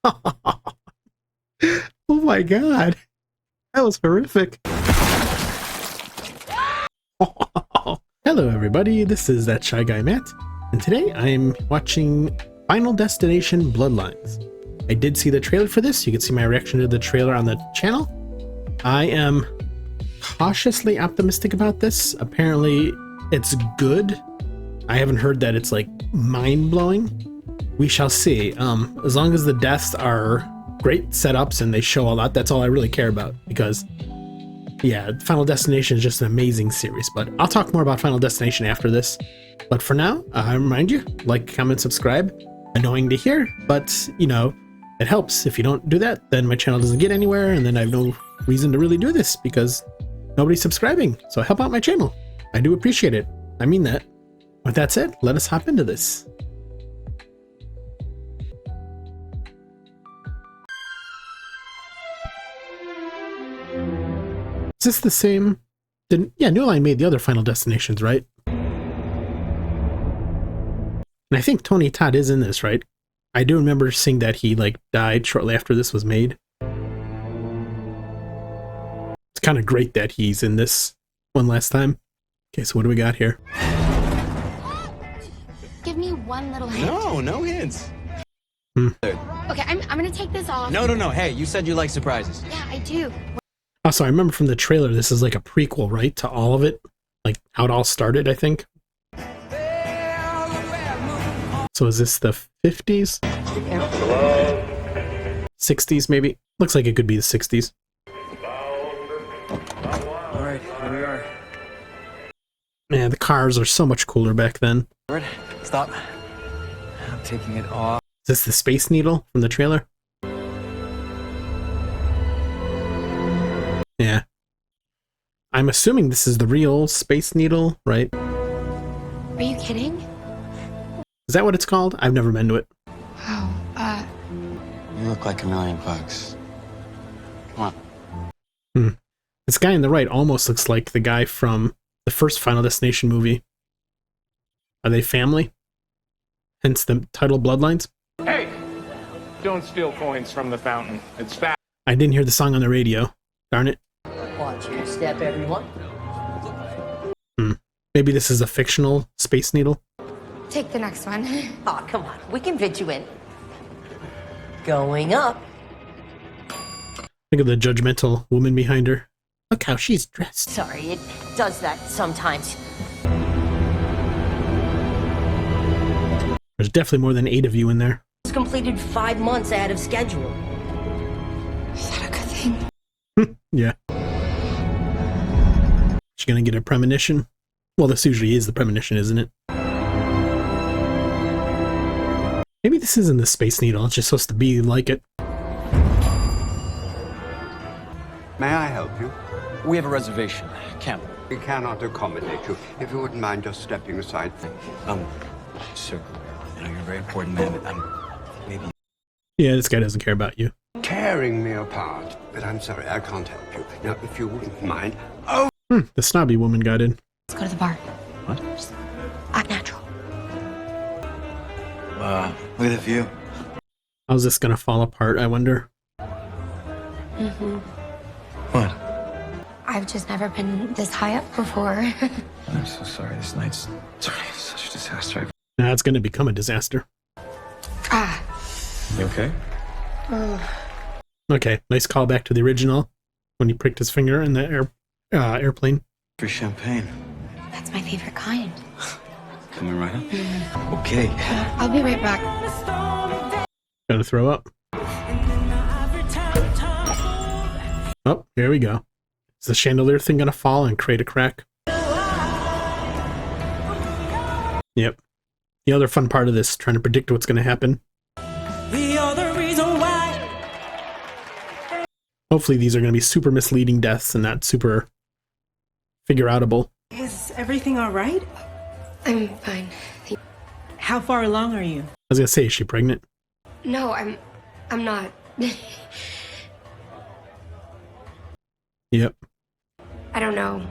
Oh my god. That was horrific. Hello everybody, this is That Shy Guy Matt, and today I'm watching Final Destination Bloodlines. I did see the trailer for this. You can see my reaction to the trailer on the channel. I am cautiously optimistic about this. Apparently it's good. I haven't heard that it's like mind-blowing. We shall see. As long as the deaths are great setups and they show a lot, that's all I really care about, because yeah, Final Destination is just an amazing series. But I'll talk more about Final Destination after this. But for now, I remind you, like, comment, subscribe. Annoying to hear, but you know, it helps. If you don't do that, then my channel doesn't get anywhere, and then I have no reason to really do this because nobody's subscribing. So help out my channel. I do appreciate it. I mean that. With that said, let us hop into this. Is this the same? Yeah, New Line made the other Final Destinations, right? And I think Todd is in this, right? I do remember seeing that he like died shortly after this was made. It's kind of great that he's in this one last time. Okay, so what do we got here? Give me one little hint. No hints. Okay, I'm gonna take this off. No. Hey, you said you like surprises. Yeah, I do. Also, I remember from the trailer, this is like a prequel, right? To all of it? Like how it all started, I think. So is this the 50s? 60s, maybe? Looks like it could be the 60s. Alright, here we are. Man, the cars are so much cooler back then. Stop. I'm taking it off. Is this the Space Needle from the trailer? Yeah. I'm assuming this is the real Space Needle, right? Are you kidding? Is that what it's called? I've never been to it. Wow, You look like $1,000,000. Come on. This guy on the right almost looks like the guy from the first Final Destination movie. Are they family? Hence the title Bloodlines? Hey! Don't steal coins from the fountain. It's fast. I didn't hear the song on the radio. Darn it. Watch your step, everyone. Maybe this is a fictional Space Needle? take the next one. Aw, come on. We can fit you in. Going up. Look at the judgmental woman behind her. Look how she's dressed. Sorry, it does that sometimes. There's definitely more than 8 of you in there. It's completed 5 months ahead of schedule. Is that a good thing? Yeah. She gonna get a premonition? Well, this usually is the premonition, isn't it? Maybe this isn't the Space Needle, it's just supposed to be like it. May I help you? We have a reservation. Camp. We cannot accommodate you. If you wouldn't mind just stepping aside. Sir, I know you're a very important man, but maybe... Yeah, this guy doesn't care about you. Tearing me apart. But I'm sorry, I can't help you. Now, if you wouldn't mind... The snobby woman got in. Let's go to the bar. What? Just act natural. Wow, look at the view. How's this gonna fall apart, I wonder? What? I've just never been this high up before. I'm so sorry. This night's such a disaster. Nah, it's gonna become a disaster. Ah. You okay? Okay, nice callback to the original, when he pricked his finger in the airplane. Free champagne. That's my favorite kind. Coming right up. Okay. I'll be right back. Gonna throw up. Oh, here we go. Is the chandelier thing gonna fall and create a crack? Yep. The other fun part of this, trying to predict what's gonna happen. Hopefully these are gonna be super misleading deaths and not super figure-outable. Is everything all right? I'm fine. How far along are you? I was gonna say, is she pregnant? No, I'm not. Yep. I don't know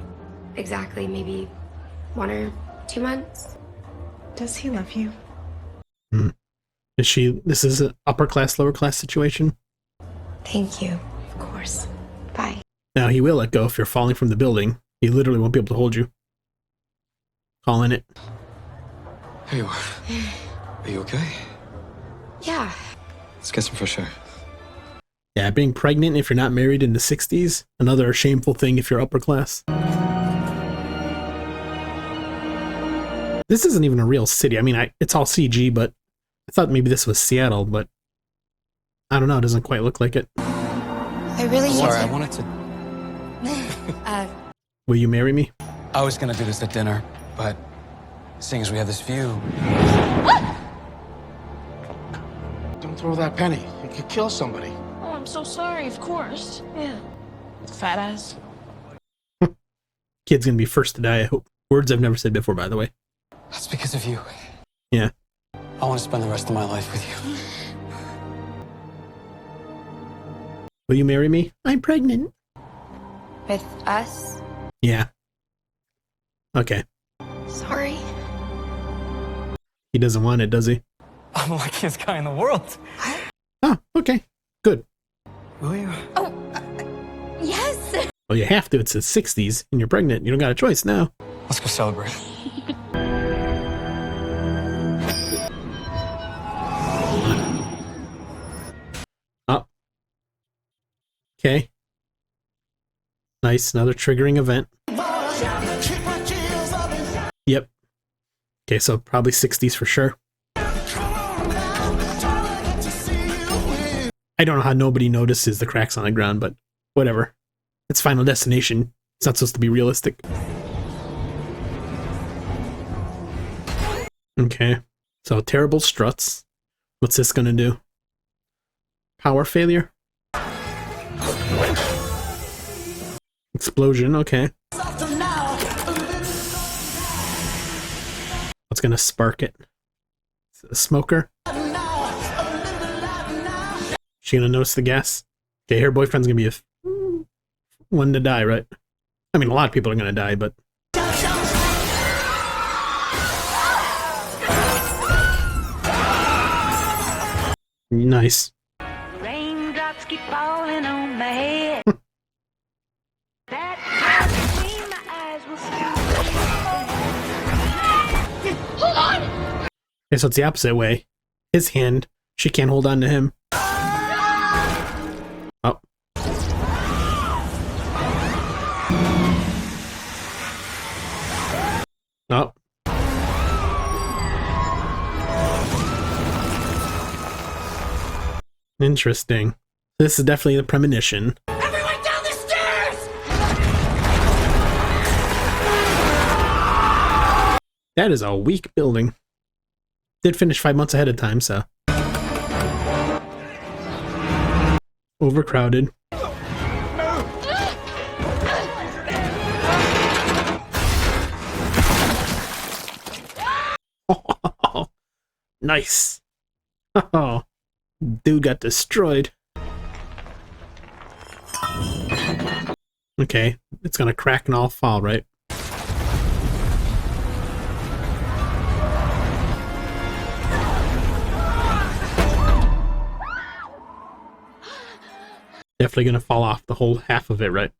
exactly, maybe 1 or 2 months. Does he love you? You This is an upper class, lower class situation? Thank you. Of course. Bye. Now, he will let go if you're falling from the building. He literally won't be able to hold you. Calling it. Here you are. Are you okay? Yeah. Let's get some fresh air. Yeah, being pregnant if you're not married in the 60s, another shameful thing if you're upper class. This isn't even a real city. I mean, it's all CG, but I thought maybe this was Seattle, but I don't know. It doesn't quite look like it. I really Sorry, I need wanted to... to. Will you marry me? I was gonna do this at dinner, but seeing as we have this view... Don't throw that penny. It could kill somebody. Oh, I'm so sorry, of course. Yeah. Fat ass. Kid's gonna be first to die, I hope. Words I've never said before, by the way. That's because of you. Yeah. I want to spend the rest of my life with you. Will you marry me? I'm pregnant. With us? Yeah. Okay. Sorry. He doesn't want it, does he? I'm the luckiest guy in the world. Oh, okay. Good. Will you? Oh, yes. Well, you have to. It's the 60s, and you're pregnant. You don't got a choice now. Let's go celebrate. Oh. Okay. Nice. Another triggering event. Yep. Okay, so probably 60s for sure. I don't know how nobody notices the cracks on the ground, but whatever. It's Final Destination. It's not supposed to be realistic. Okay. So terrible struts. What's this gonna do? Power failure? Explosion, okay. What's gonna spark it? A smoker? She gonna notice the gas? Okay, her boyfriend's gonna be a one to die, right? I mean, a lot of people are gonna die, but... Nice. Raindrops keep falling on my head. That between my eyes will Hold on! Okay, so it's the opposite way. His hand, she can't hold on to him. Oh. Oh. Interesting. This is definitely the premonition. Everyone down the stairs! That is a weak building. Did finish 5 months ahead of time, so. Overcrowded. Oh, nice. Oh, dude got destroyed. Okay, it's gonna crack and all fall, right? Definitely gonna fall off the whole half of it, right?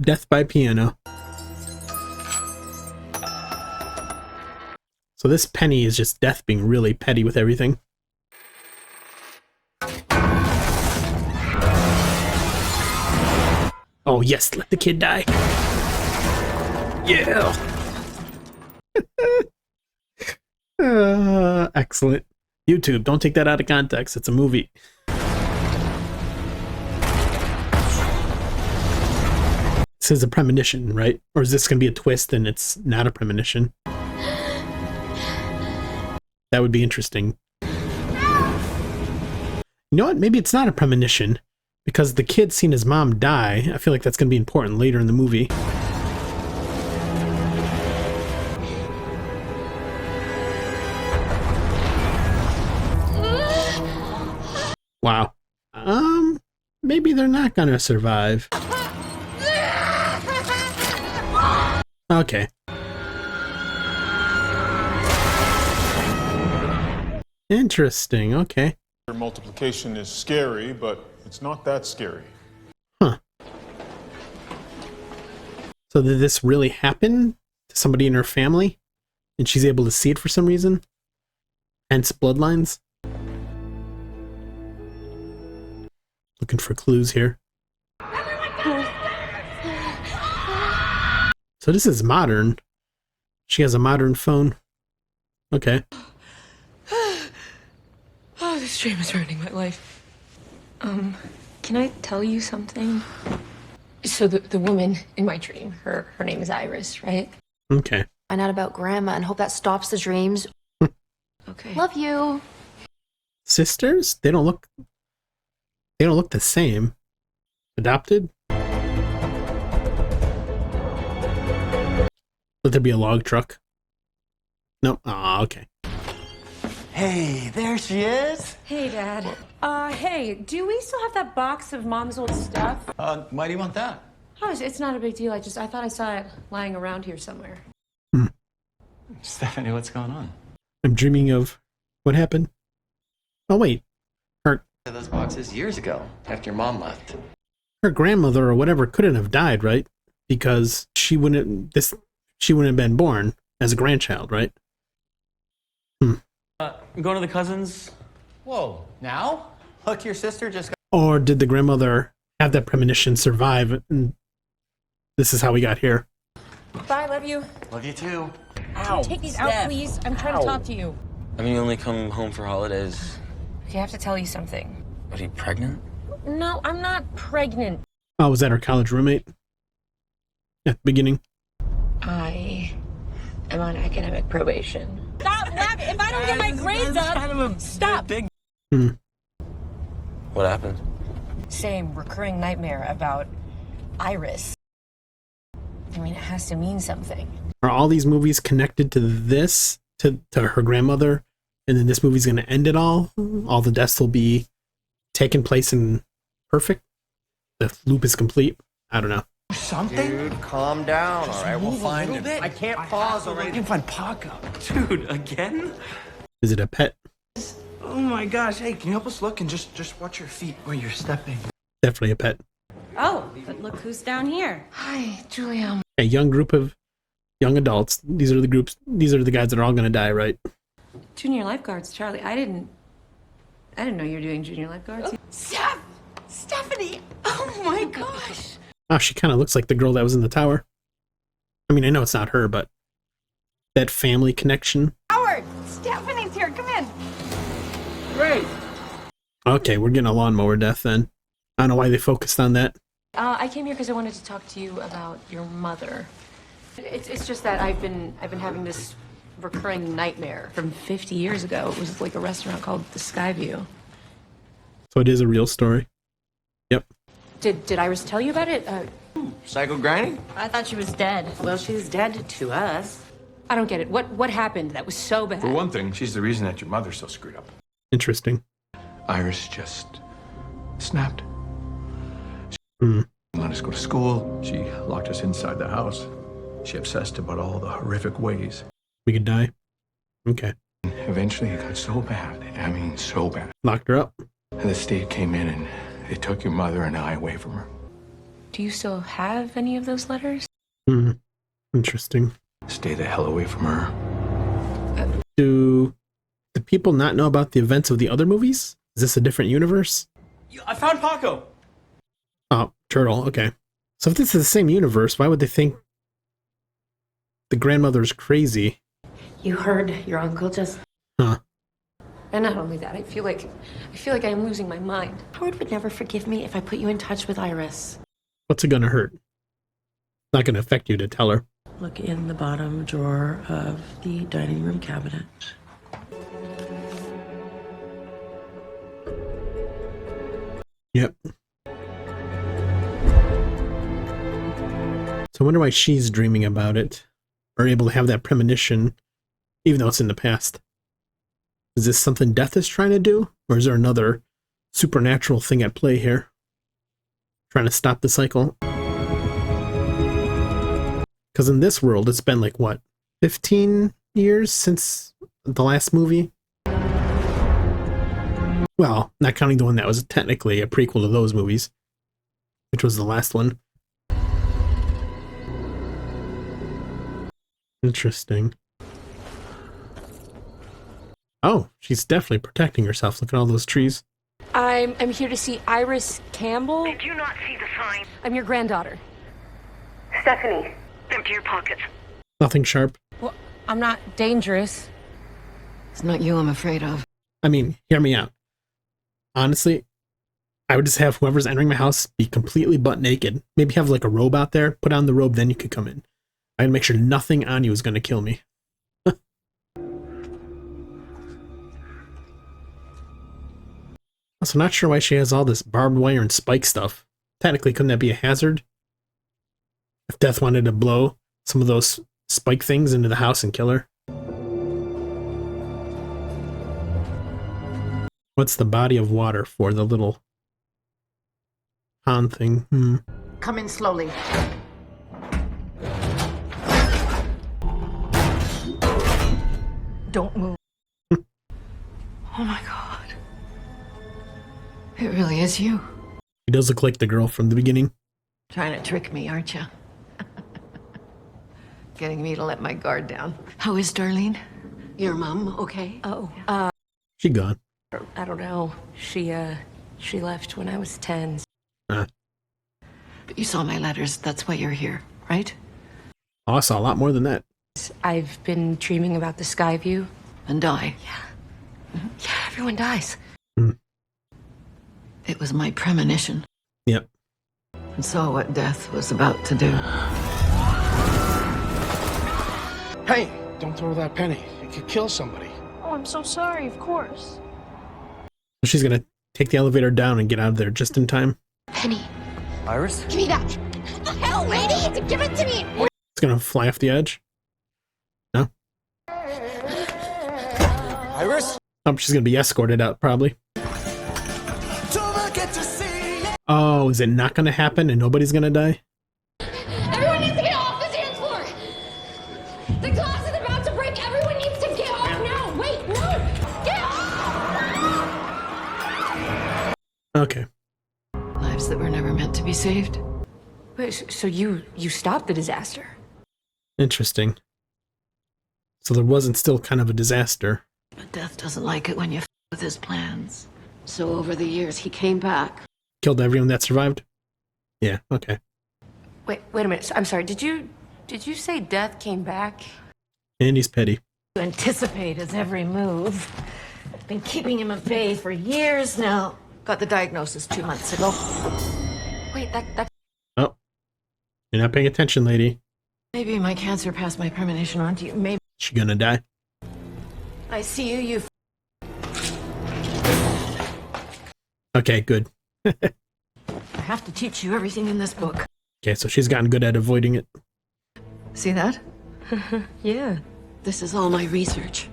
Death by piano. So this penny is just death being really petty with everything. Oh yes, let the kid die. Yeah. Excellent. YouTube, don't take that out of context. It's a movie. This is a premonition, right? Or is this going to be a twist and it's not a premonition? That would be interesting. You know what? Maybe it's not a premonition. Because the kid's seen his mom die. I feel like that's going to be important later in the movie. Wow. Maybe they're not gonna survive. Interesting. Okay. Multiplication is scary, but it's not that scary. Huh. So did this really happen to somebody in her family? And she's able to see it for some reason? Hence Bloodlines? Looking for clues here. So this is modern. She has a modern phone. Okay. Oh, this dream is ruining my life. Can I tell you something? So the woman in my dream, her name is Iris, right? Okay. Find out about Grandma and hope that stops the dreams. Okay. Love you. Sisters? They don't look the same. Adopted? Let there be a log truck. No. Ah, okay. Hey, there she is. Hey, Dad. Hey, do we still have that box of Mom's old stuff? Why do you want that? Oh, it's not a big deal. I thought I saw it lying around here somewhere. Stephanie, what's going on? I'm dreaming of what happened. Oh wait, Those boxes years ago, after your mom left. her grandmother or whatever couldn't have died, right? Because she wouldn't have been born as a grandchild, right? I'm going to the cousins. Whoa, now? Look, your sister just got... Or did the grandmother have that premonition, survive, and this is how we got here? Bye, love you. Love you too. Ow. Take these out, please. I'm trying to talk to you. I mean, you only come home for holidays. Okay, I have to tell you something. Are you pregnant? No, I'm not pregnant. Oh, was that her college roommate? At the beginning? I am on academic probation. Stop laughing. If I don't get my grades up, stop. What happened? Same recurring nightmare about Iris. I mean, it has to mean something. Are all these movies connected to this, to her grandmother, and then this movie's going to end it all? All the deaths will be taking place in perfect? The loop is complete? I don't know. Something? Dude, calm down, all right? We'll find him. I can't pause already. I can find Paco. Dude, again? Is it a pet? Oh my gosh, hey, can you help us look and just watch your feet where you're stepping? Definitely a pet. Oh, but look who's down here. Hi, Julia. A young group of young adults. These are the guys that are all going to die, right? Junior lifeguards, Charlie. I didn't know you were doing junior lifeguards. Stephanie! Oh my gosh! Oh, she kind of looks like the girl that was in the tower. I mean, I know it's not her, but that family connection. Howard! Stephanie's here. Come in. Great. Okay, we're getting a lawnmower death then. I don't know why they focused on that. I came here because I wanted to talk to you about your mother. It's just that I've been having this recurring nightmare from 50 years ago. It was like a restaurant called the Skyview. So it is a real story. Yep. Did Iris tell you about it? Psycho Granny? I thought she was dead. Well, she's dead to us. I don't get it. What happened that was so bad? For one thing, she's the reason that your mother's so screwed up. Interesting. Iris just snapped. Hmm. She let us go to school. She locked us inside the house. She obsessed about all the horrific ways. We could die. Okay. Eventually, it got so bad. I mean, so bad. Locked her up. And the state came in and they took your mother and I away from her. Do you still have any of those letters? Hmm. Interesting. Stay the hell away from her. Do the people not know about the events of the other movies? Is this a different universe? I found Paco. Oh, Turtle. Okay. So if this is the same universe, why would they think the grandmother's crazy? You heard your uncle just... Huh. And not only that, I feel like I'm losing my mind. Howard would never forgive me if I put you in touch with Iris. What's it gonna hurt? Not gonna affect you to tell her. Look in the bottom drawer of the dining room cabinet. Yep. So I wonder why she's dreaming about it, or able to have that premonition, even though it's in the past. Is this something Death is trying to do? Or is there another supernatural thing at play here? Trying to stop the cycle? Because in this world, it's been like, what, 15 years since the last movie? Well, not counting the one that was technically a prequel to those movies, which was the last one. Interesting. Oh, she's definitely protecting herself. Look at all those trees. I'm here to see Iris Campbell. Did you not see the sign? I'm your granddaughter. Stephanie, empty your pockets. Nothing sharp. Well, I'm not dangerous. It's not you I'm afraid of. I mean, hear me out. Honestly, I would just have whoever's entering my house be completely butt naked. Maybe have like a robe out there. Put on the robe, then you could come in. I'd make sure nothing on you is going to kill me. Also, not sure why she has all this barbed wire and spike stuff. Technically, couldn't that be a hazard? If Death wanted to blow some of those spike things into the house and kill her. What's the body of water for the little pond thing? Come in slowly. Don't move. Oh my god. It really is you. He does look like the girl from the beginning. Trying to trick me, aren't you? Getting me to let my guard down. How is Darlene? Your mom, okay? Oh, She gone. I don't know. She left when I was 10. But you saw my letters. That's why you're here, right? Oh, I saw a lot more than that. I've been dreaming about the sky view. And die. Yeah, everyone dies. It was my premonition. Yep. And saw what death was about to do. Hey, don't throw that penny. It could kill somebody. Oh, I'm so sorry, of course. She's gonna take the elevator down and get out of there just in time. Penny. Iris? Give me that. What the hell, lady? Give it to me. It's gonna fly off the edge. No? Iris? Oh, she's gonna be escorted out, probably. Oh, is it not gonna happen and nobody's gonna die? Everyone needs to get off the dance floor. The glass is about to break. Everyone needs to get off now. Wait, no. Get off. Okay. Lives that were never meant to be saved. Wait, so you stopped the disaster? Interesting. So there wasn't still kind of a disaster. But Death doesn't like it when you f with his plans. So over the years, he came back. Killed everyone that survived? Yeah, okay. Wait a minute. I'm sorry. Did you say Death came back? And he's petty. To anticipate his every move. Been keeping him at bay for years now. Got the diagnosis 2 months ago. Wait, that. Oh. You're not paying attention, lady. Maybe my cancer passed my premonition on to you. Maybe. She gonna die? I see you, you Okay, good. I have to teach you everything in this book. Okay, so she's gotten good at avoiding it. See that? Yeah. This is all my research.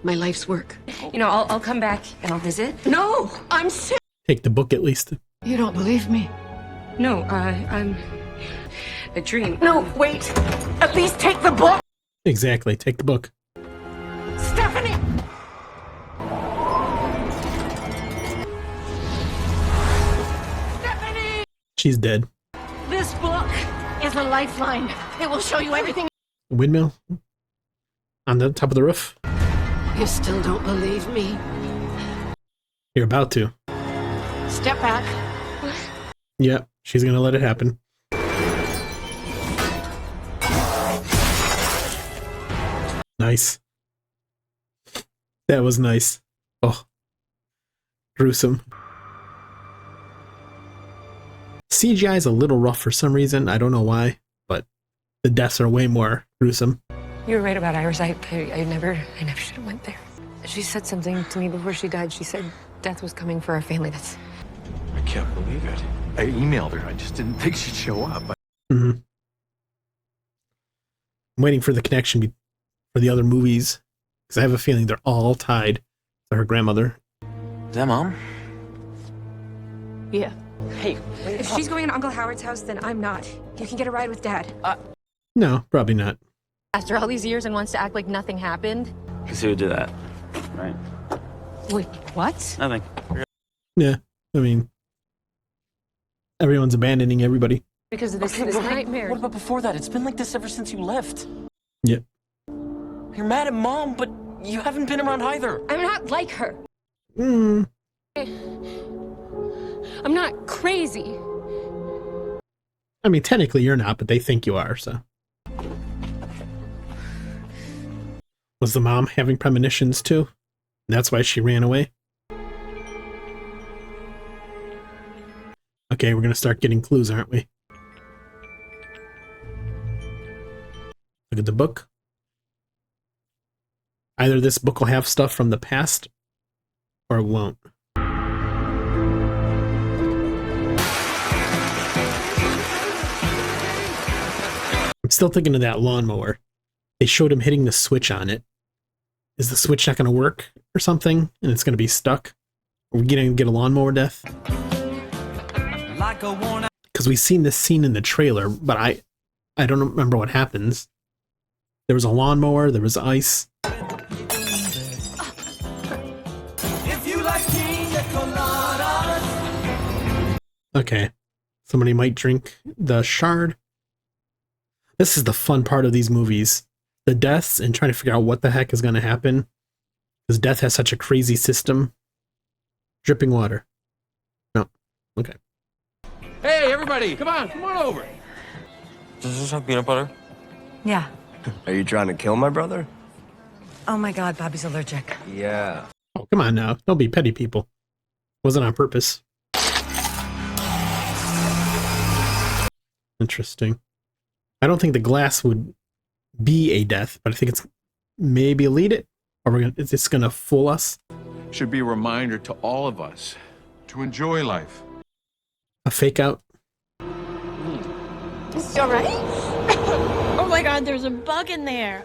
My life's work. You know, I'll come back and I'll visit. No! I'm sick! Take the book at least. You don't believe me? No, I'm a dream. No, wait. At least take the book. Exactly, take the book. Stephanie! Stephanie! She's dead. This book is a lifeline. It will show you everything. Windmill? On the top of the roof? You still don't believe me? You're about to. Step back. Yeah, she's gonna let it happen. Nice. That was nice. Oh. Gruesome. CGI is a little rough for some reason. I don't know why, but the deaths are way more gruesome. You were right about Iris. I never should have went there. She said something to me before she died. She said Death was coming for our family. I can't believe it. I emailed her. I just didn't think she'd show up. I'm waiting for the connection for the other movies, because I have a feeling they're all tied to her grandmother. Is that Mom? Yeah. Hey, if she's going to Uncle Howard's house, then I'm not. You can get a ride with Dad. No, probably not. After all these years and wants to act like nothing happened? Because who would do that, right? Wait, what? Nothing. Yeah, I mean, everyone's abandoning everybody. Because of this nightmare. What about before that? It's been like this ever since you left. Yep. You're mad at Mom, but you haven't been around either. I'm not like her. Hmm. I'm not crazy. I mean, technically you're not, but they think you are, so. Was the mom having premonitions too? That's why she ran away? Okay, we're gonna start getting clues, aren't we? Look at the book. Either this book will have stuff from the past, or it won't. I'm still thinking of that lawnmower. They showed him hitting the switch on it. Is the switch not going to work or something? And it's going to be stuck? Are we going to get a lawnmower death? Because we've seen this scene in the trailer, but I don't remember what happens. There was a lawnmower, there was ice. Okay. Somebody might drink the shard. This is the fun part of these movies. The deaths and trying to figure out what the heck is going to happen. Because death has such a crazy system. Dripping water. No. Okay. Hey, everybody, come on over. Does this have peanut butter? Yeah. Are you trying to kill my brother? Oh my God, Bobby's allergic. Yeah. Oh, come on now. Don't be petty, people. Wasn't on purpose. Interesting. I don't think the glass would be a death, but I think it's maybe lead it, or it's just gonna fool us. Should be a reminder to all of us to enjoy life. A fake out. Is you all right? Oh my God, there's a bug in there.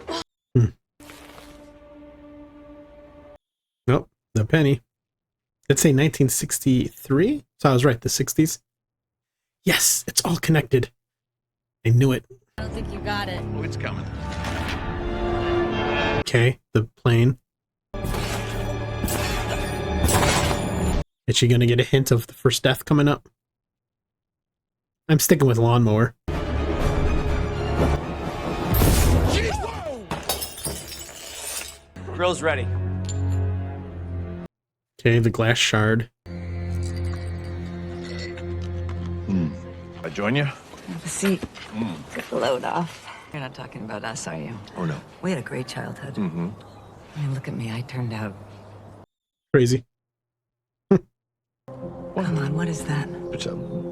Nope, the penny. Let's say 1963. So I was right, the 60s. Yes, it's all connected. I knew it. I don't think you got it. Oh, it's coming. Okay, the plane. Is she gonna get a hint of the first death coming up? I'm sticking with lawnmower. Grill's ready. Okay, the glass shard. I join you? Have a seat. Get the load off. You're not talking about us, are you? Oh, no. We had a great childhood. Mm-hmm. I mean, look at me. I turned out... Crazy. Come on, what is that?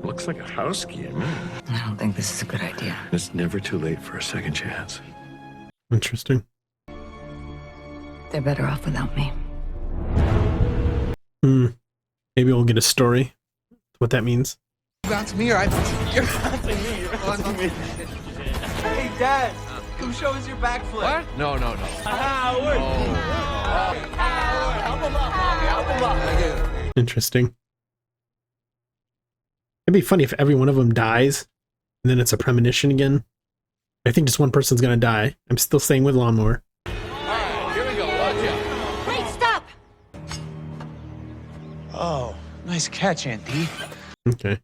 Looks like a house key to me. I don't think this is a good idea. It's never too late for a second chance. Interesting. They're better off without me. Maybe we'll get a story. What that means. You're on to me, or you're on to me. You're on to me. Hey, Dad, come show us your backflip. What? No. Help him up, Mommy. Help him up. Interesting. It'd be funny if every one of them dies, and then it's a premonition again. I think just one person's gonna die. I'm still staying with lawnmower. Here we go. Watch out. Wait, stop! Oh, nice catch, Auntie. Okay.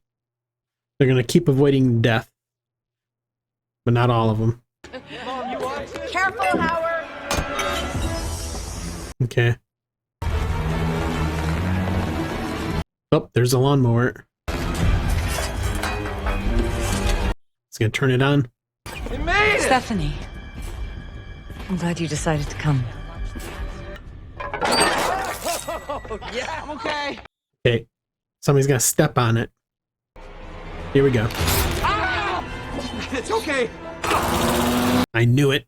They're gonna keep avoiding death. But not all of them. Careful, Howard! Okay. Oh, there's a lawnmower. It's gonna turn it on. Stephanie. I'm glad you decided to come. Yeah, I'm okay. Okay. Somebody's gonna step on it. Here we go. It's okay. I knew it.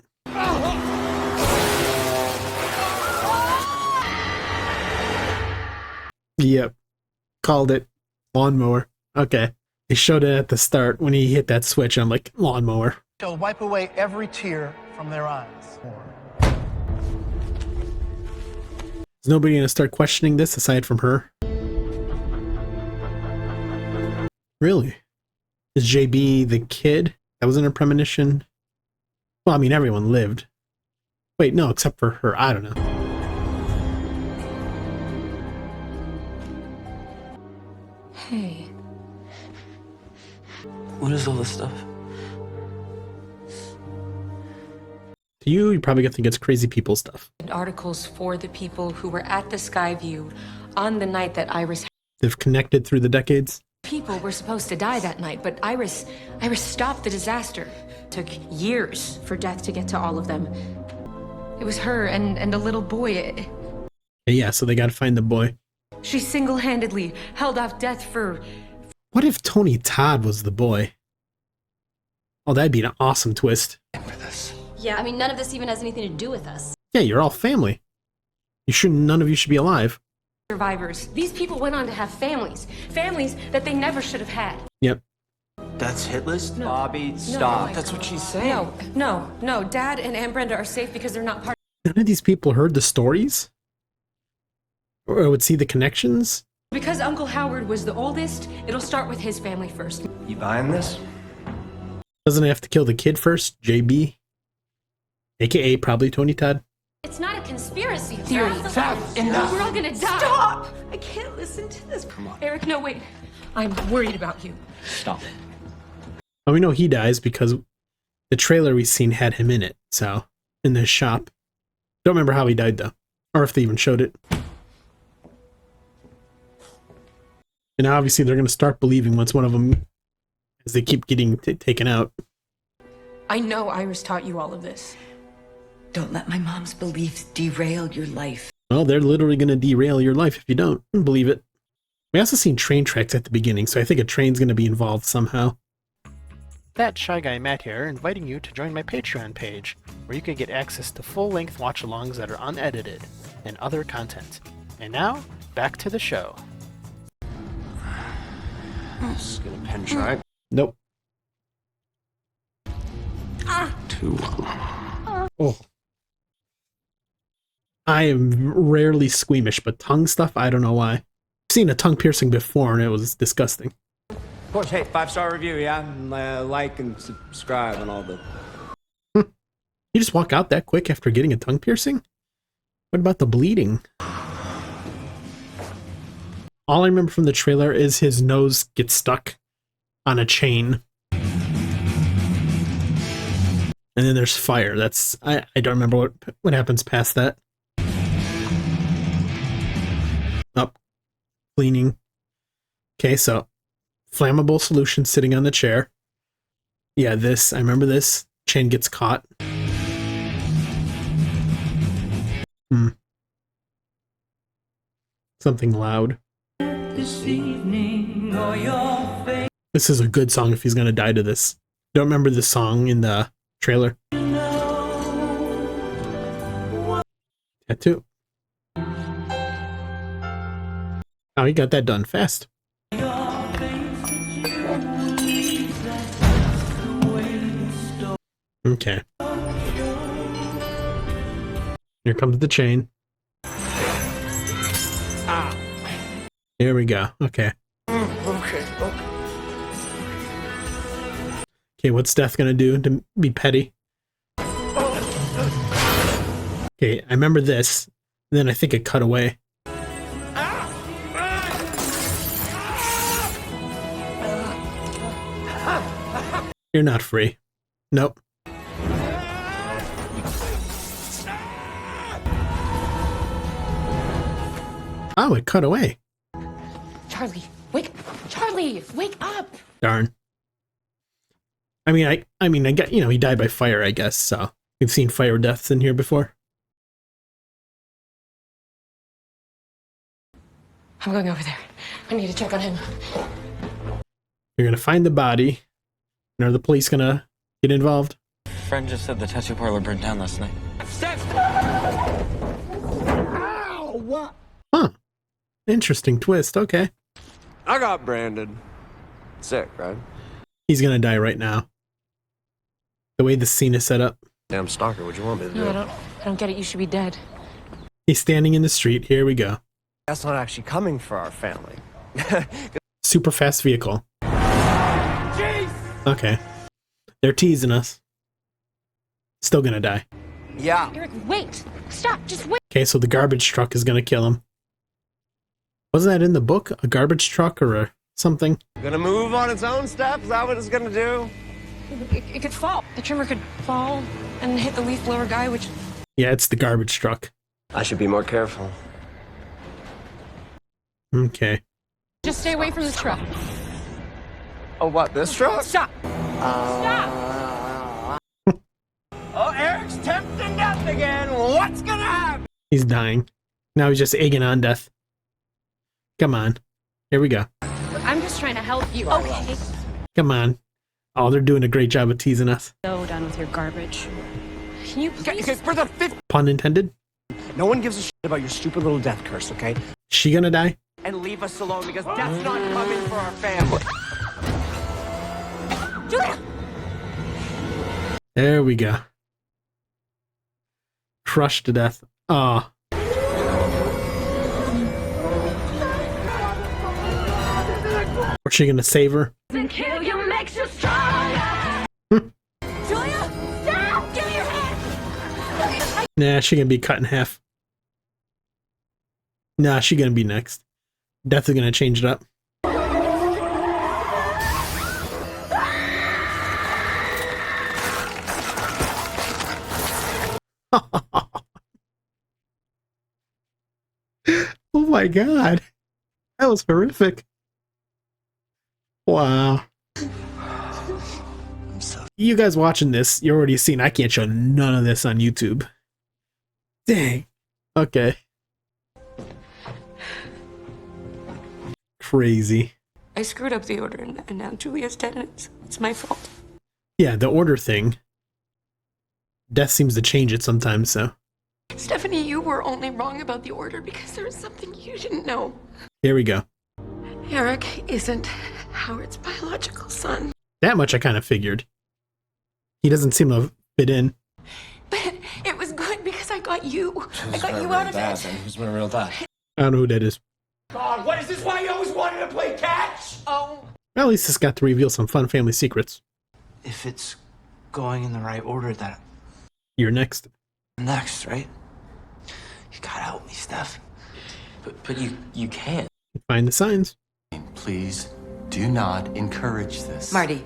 Yep. Called it. Lawnmower. Okay. They showed it at the start when he hit that switch. I'm like, lawnmower. They'll wipe away every tear from their eyes. Is nobody gonna start questioning this aside from her? Really? Is JB the kid that was in a premonition? Well, I mean, everyone lived. Wait, no, except for her. I don't know. Hey. What is all this stuff? To you, you probably think it's crazy people stuff. Articles for the people who were at the Skyview on the night that Iris. They've connected through the decades. People were supposed to die that night, but Iris stopped the disaster. Took years for death to get to all of them. It was her and a little boy. Yeah, so they gotta find the boy. She single-handedly held off death for... What if Tony Todd was the boy? Oh, that'd be an awesome twist. Yeah, I mean, none of this even has anything to do with us. Yeah, you're all family. None of you should be alive. Survivors. These people went on to have families. Families that they never should have had. Yep. That's hit list? No. Bobby, No, stop. oh That's God. what she's saying. No. Dad and Brenda are safe because they're not part. None of these people heard the stories? Or would see the connections? Because Uncle Howard was the oldest, it'll start with his family first. You buying this? Doesn't it have to kill the kid first? JB? AKA probably Tony Todd. It's not a conspiracy Theory. Enough. We're all gonna die. Stop! I can't listen to this. Come on. Eric, no, wait. I'm worried about you. Stop it. Well, we know he dies because the trailer we've seen had him in it, so, in this shop. Don't remember how he died, though. Or if they even showed it. And obviously they're going to start believing once one of them, as they keep getting taken out. I know Iris taught you all of this. Don't let my mom's beliefs derail your life. Well, they're literally going to derail your life if you don't believe it. We also seen train tracks at the beginning, so I think a train's going to be involved somehow. That Shy Guy Matt here, inviting you to join my Patreon page, where you can get access to full-length watch-alongs that are unedited, and other content. And now, back to the show. This is gonna pinch, right? Nope. Too long. Oh. I am rarely squeamish, but tongue stuff, I don't know why. I've seen a tongue piercing before, and it was disgusting. Of course, hey, 5-star review, yeah? And, like and subscribe and all the... You just walk out that quick after getting a tongue piercing? What about the bleeding? All I remember from the trailer is his nose gets stuck on a chain. And then there's fire. That's... I don't remember what happens past that. Up. Cleaning. Okay, so... Flammable solution sitting on the chair. Yeah, this. I remember this. Chain gets caught. Something loud. This is a good song if he's gonna die to this. Don't remember the song in the trailer. Tattoo. Oh, he got that done fast. Okay. Here comes the chain. Ah. Here we go. Okay. Okay. Okay, what's Death gonna do to be petty? Okay, I remember this. Then I think it cut away. You're not free. Nope. Oh, it cut away. Charlie, wake up! Darn. I mean, I get, you know, he died by fire, I guess, so we've seen fire deaths in here before. I'm going over there. I need to check on him. You're gonna find the body. And are the police gonna get involved? Friend just said the tattoo parlor burned down last night. Ow! What? Huh. Interesting twist, okay. I got branded. Sick, right? He's gonna die right now. The way the scene is set up. Damn stalker, what you want me to do? No, I don't get it. You should be dead. He's standing in the street. Here we go. That's not actually coming for our family. Super fast vehicle. Okay. They're teasing us. Still gonna die. Yeah. Eric, wait! Stop! Just wait! Okay, so the garbage truck is gonna kill him. Wasn't that in the book? A garbage truck or a something. Gonna move on its own steps? Is that what it's gonna do? It could fall. The trimmer could fall and hit the leaf blower guy, which... Yeah, it's the garbage truck. I should be more careful. Okay. Just stay away from the truck. Oh, what, this truck? Stop. Oh, Eric's tempting death again. What's gonna happen? He's dying. Now he's just egging on death. Come on. Here we go. I'm just trying to help you. Okay. Come on. Oh, they're doing a great job of teasing us. So done with your garbage. Can you please... Okay, for the fifth... Pun intended. No one gives a shit about your stupid little death curse, okay? She gonna die? And leave us alone because death's not coming for our family. Julia! There we go. Crushed to death. Ah. What's she gonna save her? Kill you makes you stronger. Julia! Stop! Give me your hand! Nah, she gonna be cut in half. Nah, she gonna be next. Death is gonna change it up. Oh my god. That was horrific. Wow. You guys watching this, you're already seen I can't show none of this on YouTube. Dang. Okay. Crazy. I screwed up the order and now Julia's dead and it's my fault. Yeah, the order thing. Death seems to change it sometimes, so. Stephanie, you were only wrong about the order because there was something you didn't know. Here we go. Eric isn't Howard's biological son. That much I kind of figured. He doesn't seem to fit in. But it was good because I got you. I got you out of it. Who's my real dad? I don't know who that is. God, what is this? Why you always wanted to play catch? Oh. Well, at least this got to reveal some fun family secrets. If it's going in the right order, then You're next. I'm next, right? You gotta help me, Steph. But you can't. Find the signs. Please do not encourage this. Marty.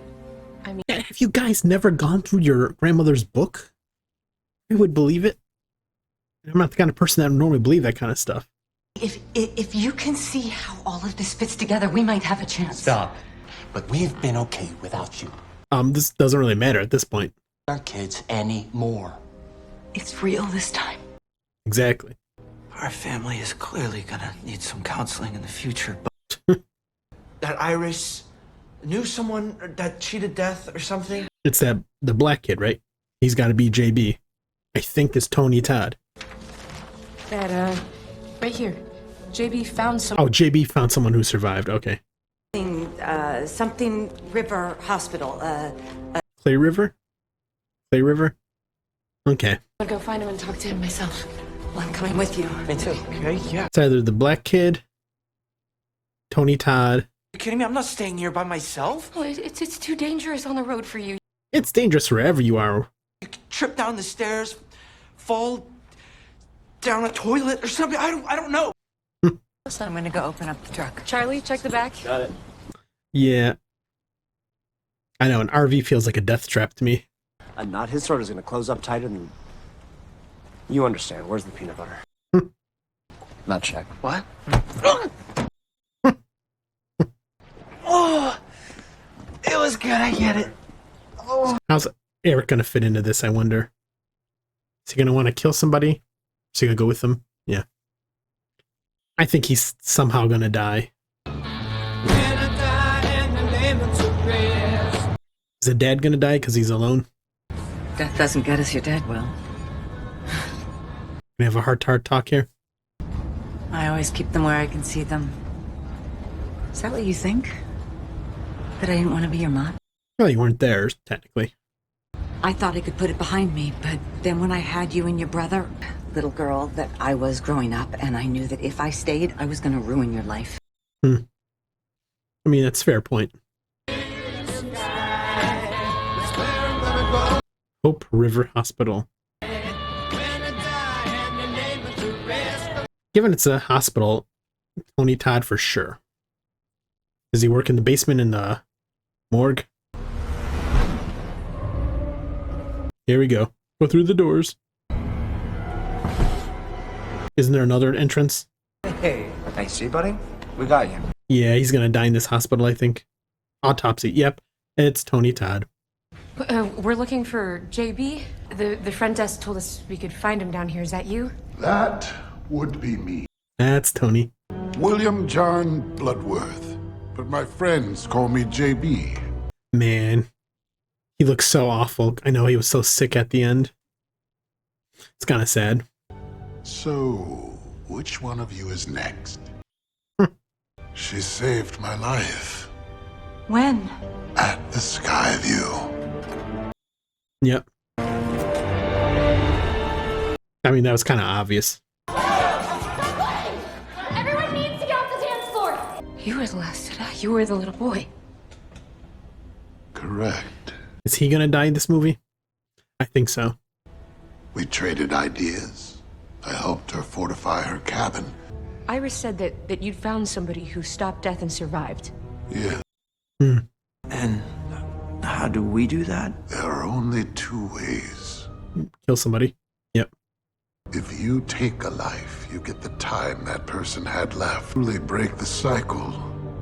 Have you guys never gone through your grandmother's book? I would believe it. I'm not the kind of person that would normally believe that kind of stuff. If you can see how all of this fits together, we might have a chance. Stop. But we've been okay without you. This doesn't really matter at this point. Our kids anymore. It's real this time. Exactly. Our family is clearly gonna need some counseling in the future, but that Iris knew someone that cheated death or something. It's the black kid, right? He's got to be JB. I think it's Tony Todd. That, right here. JB found some... Oh, JB found someone who survived. Okay. Something River Hospital. Clay River? Clay River? Okay. I'll go find him and talk to him myself. Well, I'm coming with you. Me too. Okay, yeah. It's either the black kid, Tony Todd. You kidding me? I'm not staying here by myself. Well, it's too dangerous on the road for you. It's dangerous wherever you are. You could trip down the stairs, fall down a toilet or something. I don't know. So I'm gonna go open up the truck. Charlie, check the back. Got it. Yeah. I know, an RV feels like a death trap to me. A knot his throat is gonna close up tighter than... You understand. Where's the peanut butter? Not check. What? Oh! It was good, I get it. Oh. How's Eric gonna fit into this, I wonder? Is he gonna want to kill somebody? Is he gonna go with them? Yeah. I think he's somehow gonna die. Is the dad gonna die because he's alone? Death doesn't get us, your dad will. We have a heart-to-heart talk here. I always keep them where I can see them. Is that what you think? That I didn't want to be your mom? Well, you weren't there, technically. I thought I could put it behind me, but then when I had you and your brother, little girl, that I was growing up, and I knew that if I stayed, I was going to ruin your life. I mean, that's a fair point. Hope River Hospital. Given it's a hospital, Tony Todd for sure. Does he work in the basement in the morgue? Here we go. Go through the doors. Isn't there another entrance? Hey, see, buddy? We got you. Yeah, he's gonna die in this hospital, I think. Autopsy. Yep, it's Tony Todd. We're looking for JB. The front desk told us we could find him down here. Is that you? That would be me. That's Tony. William John Bloodworth. But my friends call me JB. Man, he looks so awful. I know he was so sick at the end. It's kind of sad. So, which one of you is next? She saved my life. When? At the Skyview. Yep. I mean, that was kind of obvious. Everyone needs to get off the dance floor. You were the last to die. You were the little boy. Correct. Is he gonna die in this movie? I think so. We traded ideas. I helped her fortify her cabin. Iris said that you'd found somebody who stopped death and survived. Yeah. And how do we do that? There are only two ways. Kill somebody. Yep. If you take a life, you get the time that person had left. Truly break the cycle,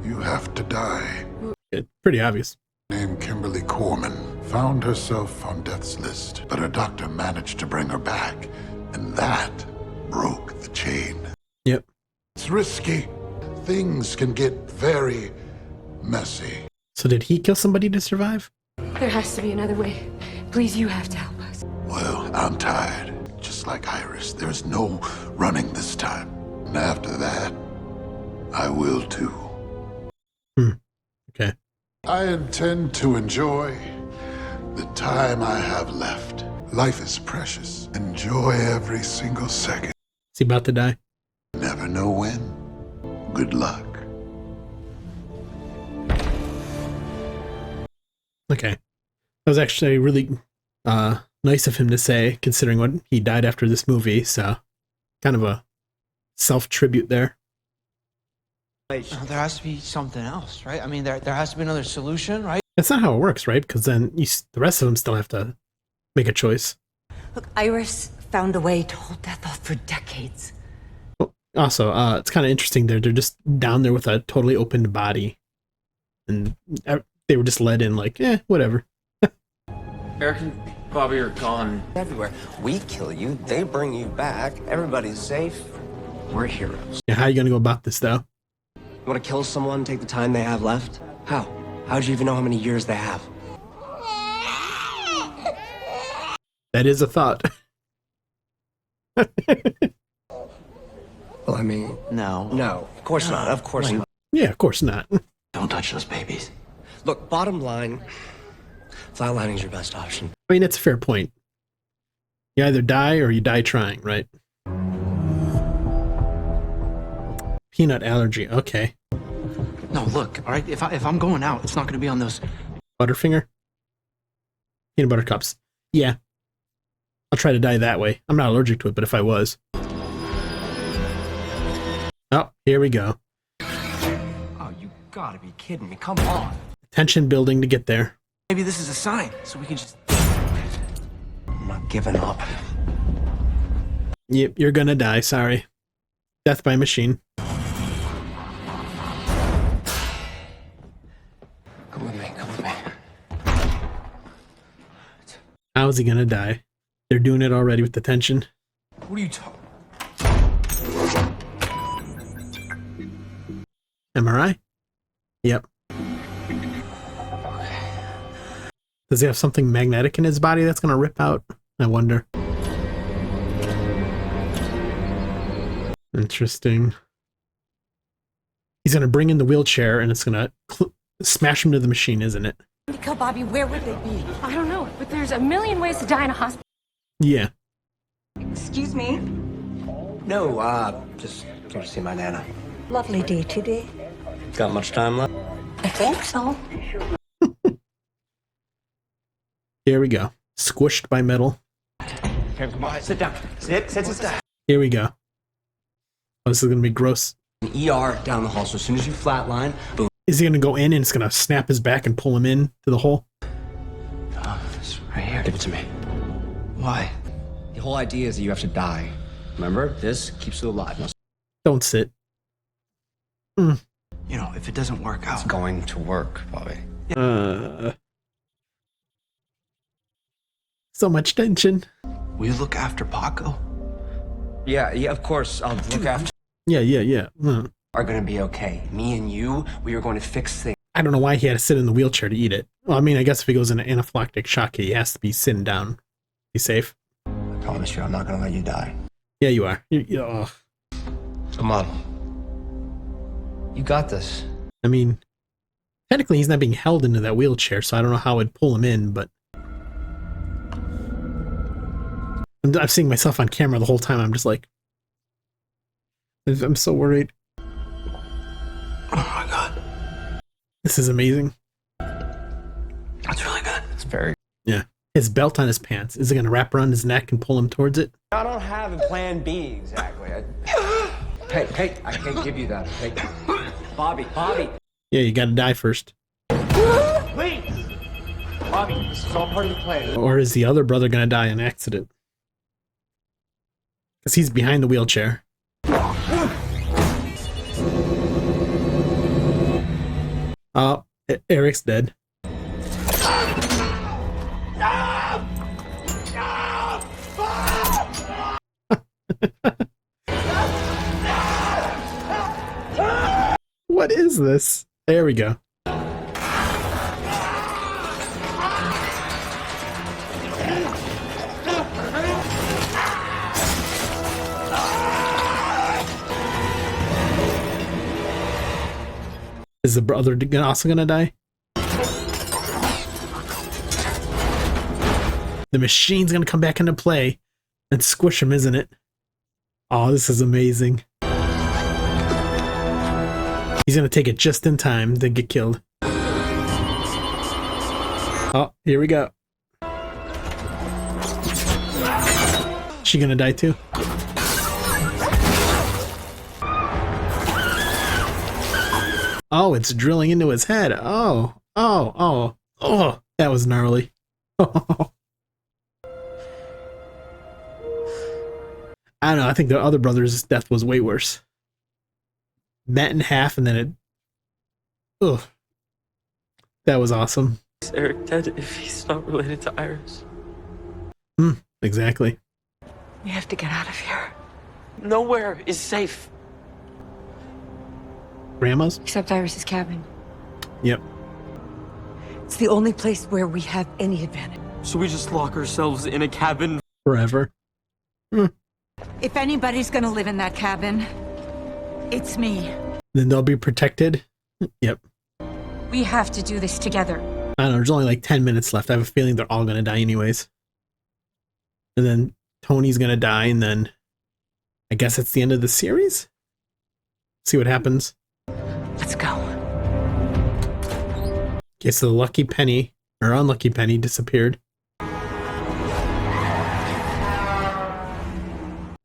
you have to die. It's pretty obvious. Named Kimberly Corman found herself on death's list, but her doctor managed to bring her back, and that broke the chain. Yep. It's risky. Things can get very messy. So did he kill somebody to survive? There has to be another way. Please, you have to help us. Well, I'm tired. Just like Iris, there's no running this time. And after that, I will too. Okay. I intend to enjoy the time I have left. Life is precious. Enjoy every single second. Is he about to die? Never know when. Good luck. Okay. That was actually really nice of him to say, considering what he died after this movie, so kind of a self-tribute there. There has to be something else, right? I mean, there has to be another solution, right? That's not how it works, right? Because then the rest of them still have to make a choice. Look, Iris found a way to hold death off for decades. Well, also, it's kind of interesting they're just down there with a totally opened body. And they were just let in like, whatever. Eric and Bobby are gone everywhere. We kill you, they bring you back, everybody's safe. We're heroes. Yeah, how are you going to go about this, though? You want to kill someone, take the time they have left? How? How'd you even know how many years they have? That is a thought. Well, I mean... No. No, of course not, of course not. Yeah, of course not. Don't touch those babies. Look, bottom line, flatlining's your best option. I mean, that's a fair point. You either die or you die trying, right? Peanut allergy, okay. No, look, all right, if I'm going out, it's not going to be on those... Butterfinger? Peanut butter cups. Yeah. I'll try to die that way. I'm not allergic to it, but if I was. Oh, here we go. Oh, you gotta be kidding me, come on. Tension building to get there. Maybe this is a sign, so we can just... I'm not giving up. Yep, you're gonna die, sorry. Death by machine. Come with me, come with me. How's he gonna die? They're doing it already with the tension. What are you talking... MRI? Yep. Does he have something magnetic in his body that's gonna rip out? I wonder. Interesting. He's gonna bring in the wheelchair and it's gonna smash him to the machine, isn't it? Kill Bobby, where would they be? I don't know, but there's a million ways to die in a hospital. Yeah. Excuse me? No, just came to see my Nana. Lovely day today. Got much time left? I think so. Here we go. Squished by metal. Okay, come on, sit down. Sit. Here we go. Oh, this is gonna be gross. ER down the hall, so as soon as you flatline, boom. Is he gonna go in and it's gonna snap his back and pull him in to the hole? It's right here. Give it to me. Why? The whole idea is that you have to die. Remember? This keeps you alive. Now, Don't sit. You know, if it doesn't work out. it's going to work, Bobby. So much tension. Will you look after Paco? Yeah, of course. I'll look after. Yeah. Are gonna be okay. Me and you, we are going to fix things. I don't know why he had to sit in the wheelchair to eat it. Well, I mean, I guess if he goes into anaphylactic shock, he has to be sitting down. Be safe. I promise you, I'm not gonna let you die. Yeah, you are. Come on. You got this. I mean, technically he's not being held into that wheelchair, so I don't know how it'd pull him in, but... I'm seeing myself on camera the whole time. I'm just like... I'm so worried. Oh my god. This is amazing. That's really good. It's very. Yeah. His belt on his pants. Is it going to wrap around his neck and pull him towards it? I don't have a plan B exactly. Hey, I can't give you that. Hey, Bobby. Yeah, you got to die first. Please! Bobby, this is all part of the plan. Or is the other brother going to die in an accident? Because he's behind the wheelchair. Oh, Eric's dead. What is this? There we go. Is the brother also gonna die? The machine's gonna come back into play and squish him, isn't it? Oh, this is amazing. He's gonna take it just in time to get killed. Oh, here we go. She gonna die too? Oh, it's drilling into his head. Oh, that was gnarly. I don't know, I think the other brother's death was way worse. Met in half and then it... Ugh. That was awesome. Is Eric dead if he's not related to Iris? Exactly. We have to get out of here. Nowhere is safe. Grandma's? Except Iris's cabin. Yep. It's the only place where we have any advantage. So we just lock ourselves in a cabin forever. If anybody's gonna live in that cabin, it's me. Then they'll be protected? Yep. We have to do this together. I don't know, there's only like 10 minutes left. I have a feeling they're all gonna die anyways. And then Tony's gonna die, and then I guess it's the end of the series? See what happens. Let's go. Okay, so the lucky penny, or unlucky penny, disappeared.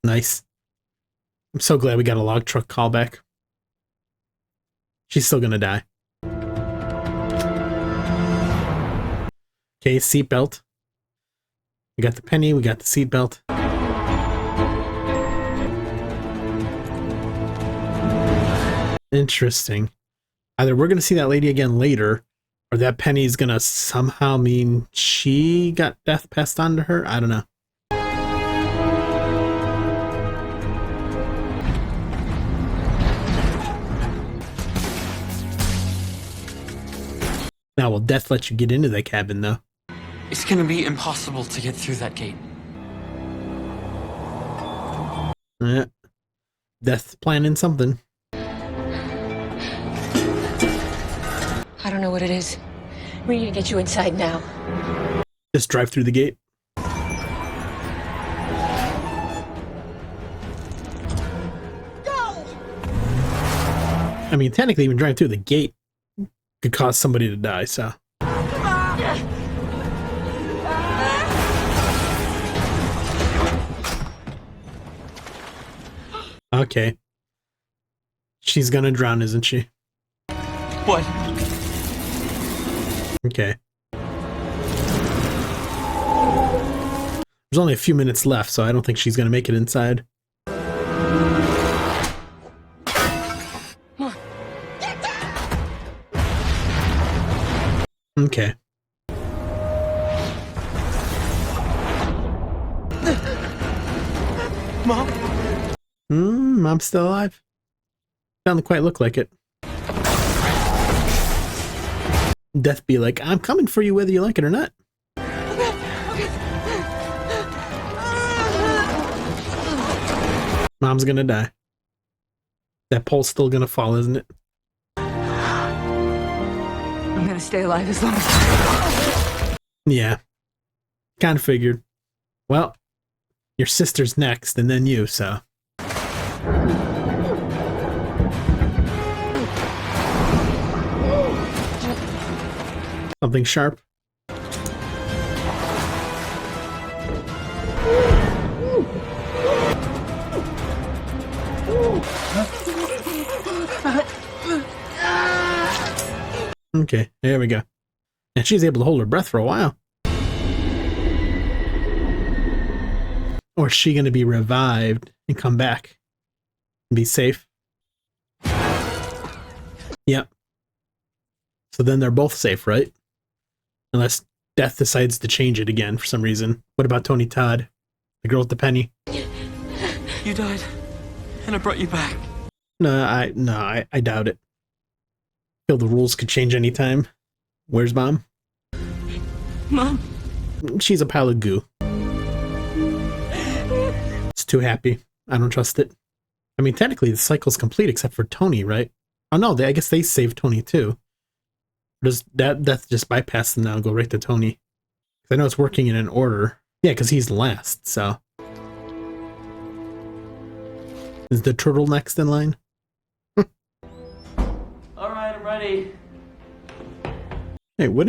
Nice. I'm so glad we got a log truck callback. She's still gonna die. Okay, seatbelt. We got the penny, we got the seatbelt. Interesting. Either we're gonna see that lady again later, or that penny's gonna somehow mean she got death passed on to her. I don't know. Now, will death let you get into that cabin, though? It's gonna be impossible to get through that gate. Yeah. Death's planning something. I don't know what it is. We need to get you inside now. Just drive through the gate. I mean, technically, even driving through the gate could cause somebody to die, so. Okay. She's gonna drown, isn't she? What? Okay. There's only a few minutes left, so I don't think she's gonna make it inside. Okay. Mom? Mom's still alive? Doesn't quite look like it. Death be like, I'm coming for you whether you like it or not. Mom's gonna die. That pole's still gonna fall, isn't it? I'm gonna stay alive as long as Yeah. Kinda figured. Well, your sister's next, and then you, so. Something sharp. Okay, there we go. And she's able to hold her breath for a while. Or is she going to be revived and come back and be safe? Yep. So then they're both safe, right? Unless Death decides to change it again for some reason. What about Tony Todd? The girl with the penny? You died, and I brought you back. No, I doubt it. I feel the rules could change anytime. Where's Mom? Mom? She's a pile of goo. It's too happy. I don't trust it. I mean, technically the cycle's complete except for Tony, right? Oh no, I guess they saved Tony too. Does Death just bypass them now and go right to Tony? I know it's working in an order. Yeah, because he's last, so. Is the turtle next in line? Alright, I'm ready. Hey, would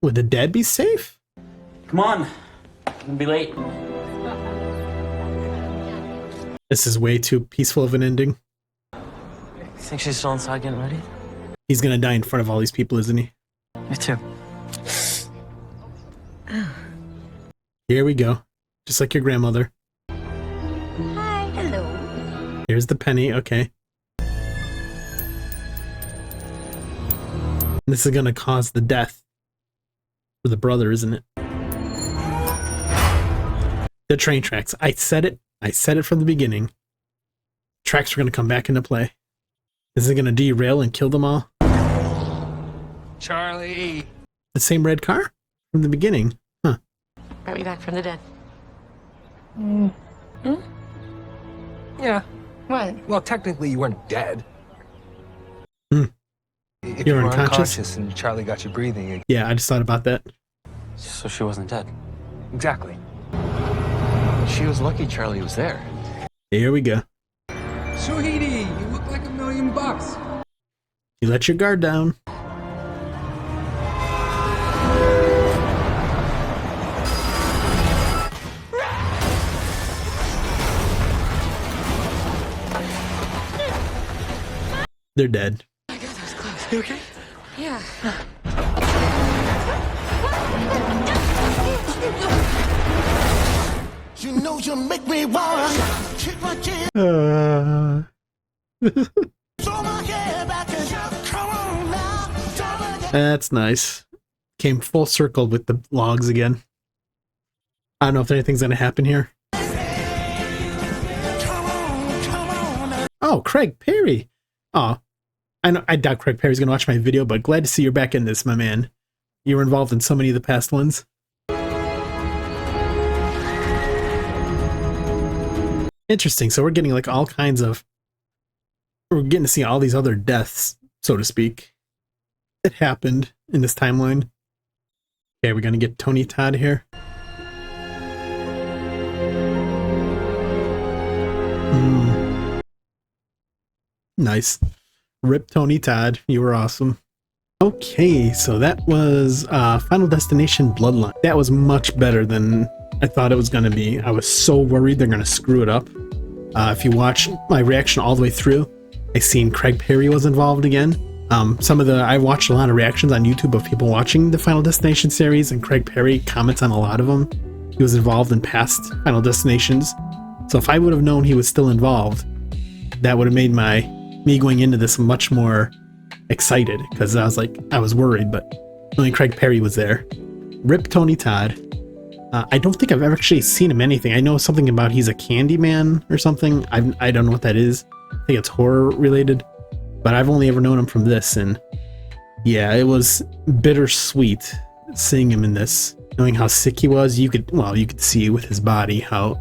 the dad be safe? Come on. I'm gonna be late. This is way too peaceful of an ending. Think she's still inside getting ready? He's gonna die in front of all these people, isn't he? Me too. Here we go. Just like your grandmother. Hi, hello. Here's the penny, okay. This is gonna cause the death for the brother, isn't it? The train tracks. I said it from the beginning. Tracks are gonna come back into play. Is it gonna derail and kill them all? Charlie! The same red car? From the beginning. Huh. Brought me back from the dead. Yeah. What? Well, technically you weren't dead. If You're you were unconscious? and Charlie got you breathing. Yeah, I just thought about that. So she wasn't dead. Exactly. She was lucky Charlie was there. Here we go. Sweetie, you look like $1,000,000. You let your guard down. They're dead. Oh my God, that was close. You okay? Yeah. You know you make me wanna kick my chin. Throw my hair back and just come on now. That's nice. Came full circle with the logs again. I don't know if anything's gonna happen here. Oh, Craig Perry. Oh, I doubt Craig Perry's gonna watch my video, but glad to see you're back in this, my man. You were involved in so many of the past ones. Interesting. So we're getting like all kinds of... We're getting to see all these other deaths, so to speak, that happened in this timeline. Okay, we're gonna get Tony Todd here. Nice. Rip Tony Todd, you were awesome. Okay, so that was Final Destination Bloodline. That was much better than I thought it was going to be. I was so worried they're going to screw it up. If you watch my reaction all the way through, I seen Craig Perry was involved again. I watched a lot of reactions on YouTube of people watching the Final Destination series, and Craig Perry comments on a lot of them. He was involved in past Final Destinations. So if I would have known he was still involved, that would have made me going into this much more excited, because I was worried, but only Craig Perry was there. Rip Tony Todd. I don't think I've ever actually seen him anything. I know something about he's a Candyman or something. I don't know what that is. I think it's horror related, but I've only ever known him from this, and yeah, it was bittersweet seeing him in this, knowing how sick he was. You could see with his body how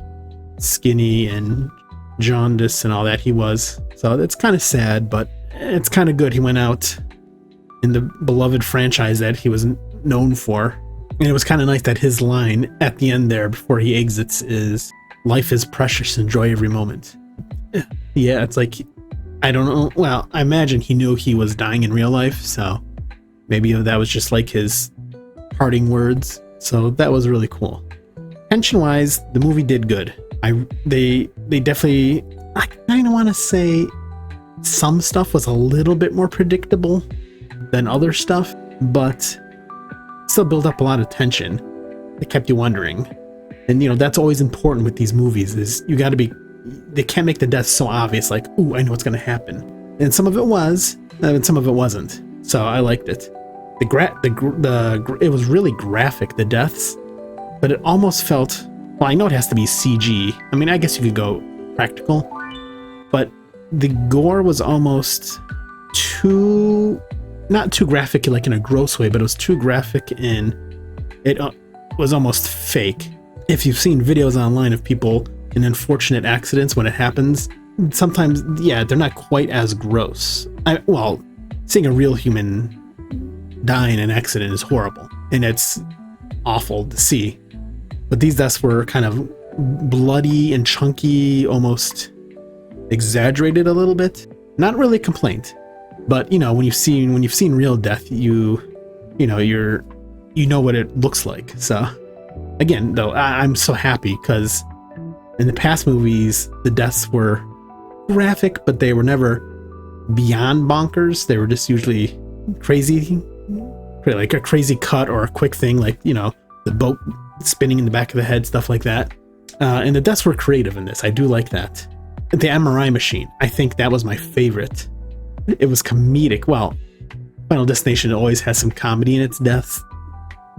skinny and jaundice and all that he was. So it's kind of sad, but it's kind of good he went out in the beloved franchise that he was known for. And it was kind of nice that his line at the end there before he exits is, "Life is precious, enjoy every moment." Yeah, it's like, I don't know. Well, I imagine he knew he was dying in real life, so maybe that was just like his parting words. So that was really cool. Tension-wise, the movie did good. They definitely, I kind of want to say some stuff was a little bit more predictable than other stuff, but still built up a lot of tension. It kept you wondering. And that's always important with these movies, is they can't make the death so obvious, like, ooh, I know what's going to happen. And some of it was, and some of it wasn't. So I liked it. It was really graphic, the deaths, but it almost felt, well, I know it has to be CG. I mean, I guess you could go practical, but the gore was almost not too graphic like in a gross way, but it was too graphic and it was almost fake. If you've seen videos online of people in unfortunate accidents when it happens, sometimes, yeah, they're not quite as gross. Seeing a real human die in an accident is horrible, and it's awful to see. But these deaths were kind of bloody and chunky, almost exaggerated a little bit. Not really a complaint, but when you've seen real death, you know what it looks like. So again, though, I'm so happy because in the past movies, the deaths were graphic, but they were never beyond bonkers. They were just usually crazy, like a crazy cut or a quick thing, like, the boat spinning in the back of the head, stuff like that. And the deaths were creative in this. I do like that. The MRI machine, I think that was my favorite. It was comedic. Well, Final Destination always has some comedy in its deaths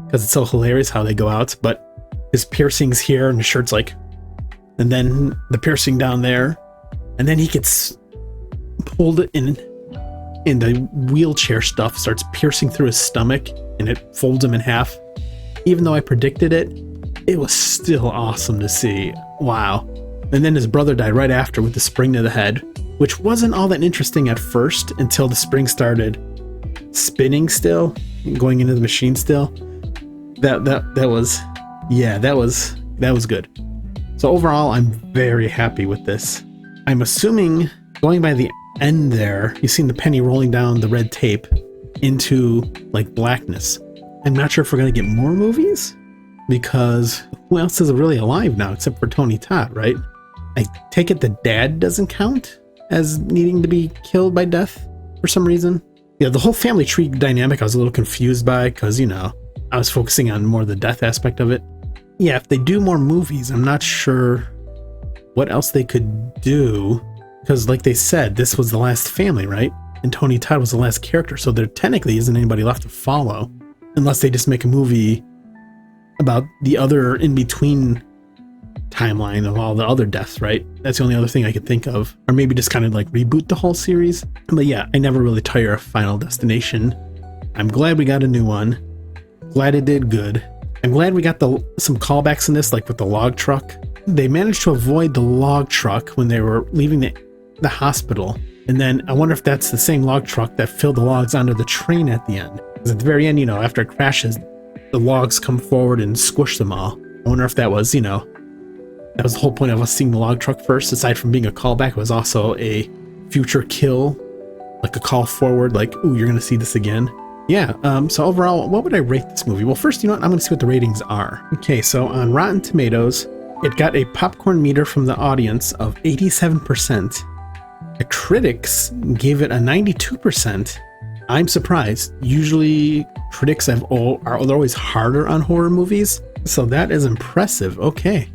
because it's so hilarious how they go out, but his piercings here and his shirt's like, and then the piercing down there, and then he gets pulled in the wheelchair stuff, starts piercing through his stomach, and it folds him in half. Even though I predicted it, it was still awesome to see. Wow. And then his brother died right after with the spring to the head, which wasn't all that interesting at first until the spring started spinning still, going into the machine still. That was good. So overall, I'm very happy with this. I'm assuming, going by the end there, you've seen the penny rolling down the red tape into like blackness. I'm not sure if we're going to get more movies, because who else is really alive now except for Tony Todd, right? I take it the dad doesn't count as needing to be killed by death for some reason. Yeah, the whole family tree dynamic I was a little confused by, because, I was focusing on more the death aspect of it. Yeah, if they do more movies, I'm not sure what else they could do, because like they said, this was the last family, right? And Tony Todd was the last character, so there technically isn't anybody left to follow, unless they just make a movie about the other in-between timeline of all the other deaths, right? That's the only other thing I could think of. Or maybe just kind of like reboot the whole series. But yeah, I never really tire of Final Destination. I'm glad we got a new one. Glad it did good. I'm glad we got some callbacks in this, like with the log truck. They managed to avoid the log truck when they were leaving the hospital. And then I wonder if that's the same log truck that filled the logs onto the train at the end. Because at the very end, after it crashes, the logs come forward and squish them all. I wonder if that was, that was the whole point of us seeing the log truck first. Aside from being a callback, it was also a future kill, like a call forward, like, ooh, you're going to see this again. Yeah, so overall, what would I rate this movie? Well, first, I'm going to see what the ratings are. Okay, so on Rotten Tomatoes, it got a popcorn meter from the audience of 87%. The critics gave it a 92%. I'm surprised. Usually critics are always harder on horror movies, so that is impressive. Okay.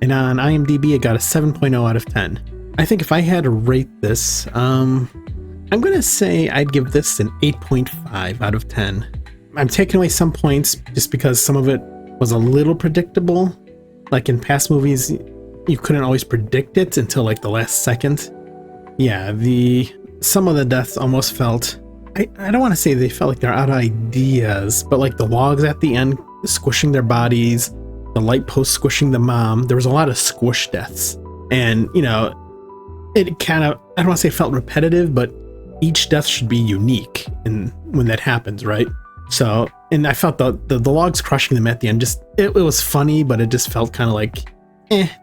And on IMDb, it got a 7.0 out of 10. I think if I had to rate this, I'm going to say I'd give this an 8.5 out of 10. I'm taking away some points just because some of it was a little predictable. Like in past movies, you couldn't always predict it until like the last second. Yeah, some of the deaths almost felt, I don't want to say they felt like they're out of ideas, but like the logs at the end squishing their bodies, the light post squishing the mom, there was a lot of squish deaths. And, you know, it kind of, I don't want to say felt repetitive, but each death should be unique when that happens, right? So, and I felt the logs crushing them at the end, just, it was funny, but it just felt kind of like,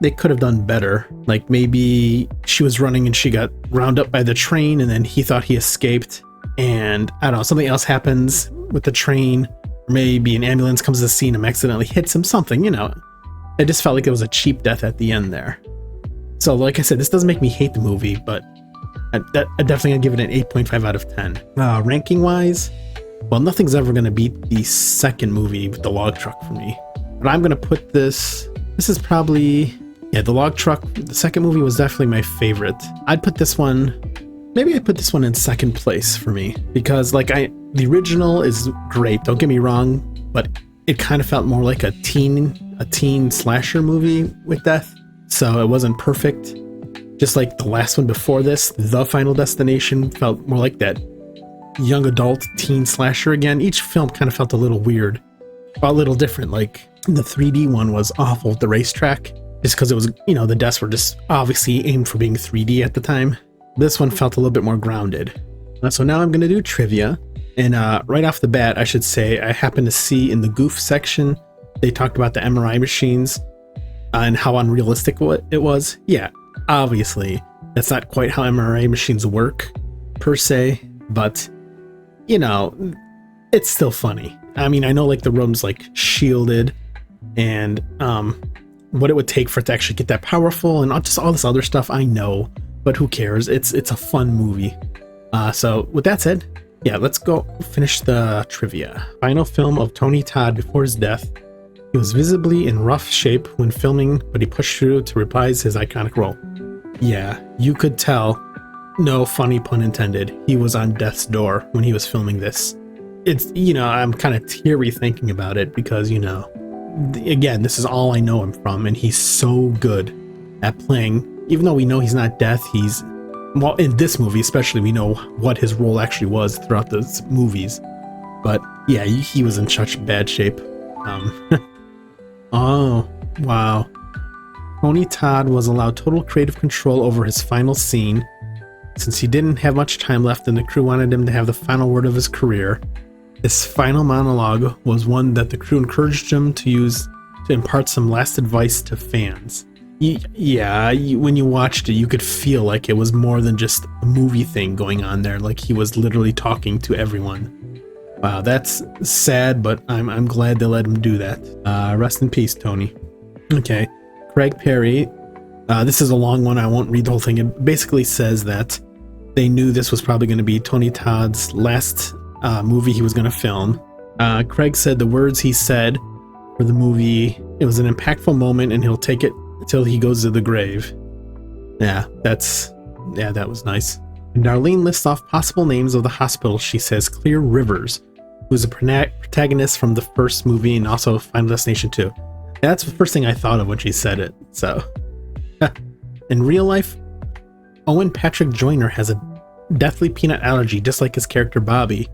they could have done better. Like maybe she was running and she got round up by the train and then he thought he escaped. And I don't know, something else happens with the train. Or maybe an ambulance comes to the scene and accidentally hits him, something, you know. I just felt like it was a cheap death at the end there. So like I said, this doesn't make me hate the movie, but I definitely gonna give it an 8.5 out of 10. Ranking wise, well, nothing's ever gonna beat the second movie with the log truck for me. But I'm gonna put this is probably, yeah, the log truck, the second movie was definitely my favorite. I'd put this one, maybe I'd put this one in second place for me, because like the original is great, don't get me wrong, but it kind of felt more like a teen slasher movie with death, so it wasn't perfect. Just like the last one before this, The Final Destination, felt more like that young adult teen slasher again. Each film kind of felt a little weird, a little different. Like the 3D one was awful with the racetrack, just because it was, you know, the deaths were just obviously aimed for being 3D at the time. This one felt a little bit more grounded. So now I'm going to do trivia. And right off the bat, I should say, I happened to see in the goof section, they talked about the MRI machines and how unrealistic it was. Yeah, obviously, that's not quite how MRI machines work, per se, but, you know, it's still funny. I mean, I know like the room's like shielded and what it would take for it to actually get that powerful and just all this other stuff, I know, but who cares? It's a fun movie. So with that said, yeah, let's go finish the trivia. Final film of Tony Todd before his death. He was visibly in rough shape when filming, but he pushed through to reprise his iconic role. Yeah, you could tell, no funny pun intended, he was on death's door when he was filming this. It's, you know, I'm kind of teary thinking about it because, you know, again, this is all I know him from, and he's so good at playing, even though we know he's not death, well, in this movie especially, we know what his role actually was throughout the movies. But yeah, he was in such bad shape. Oh, wow. Tony Todd was allowed total creative control over his final scene. Since he didn't have much time left and the crew wanted him to have the final word of his career, his final monologue was one that the crew encouraged him to use to impart some last advice to fans. When you watched it, you could feel like it was more than just a movie thing going on there, like he was literally talking to everyone. Wow, that's sad, but I'm glad they let him do that. Rest in peace, Tony. Okay, Craig Perry. This is a long one, I won't read the whole thing. It basically says that they knew this was probably going to be Tony Todd's last movie he was going to film. Craig said the words he said for the movie, it was an impactful moment and he'll take it until he goes to the grave. Yeah, that was nice. And Darlene lists off possible names of the hospital. She says Clear Rivers, who's a protagonist from the first movie and also Final Destination 2. That's the first thing I thought of when she said it, so. In real life, Owen Patrick Joyner has a deathly peanut allergy, just like his character Bobby.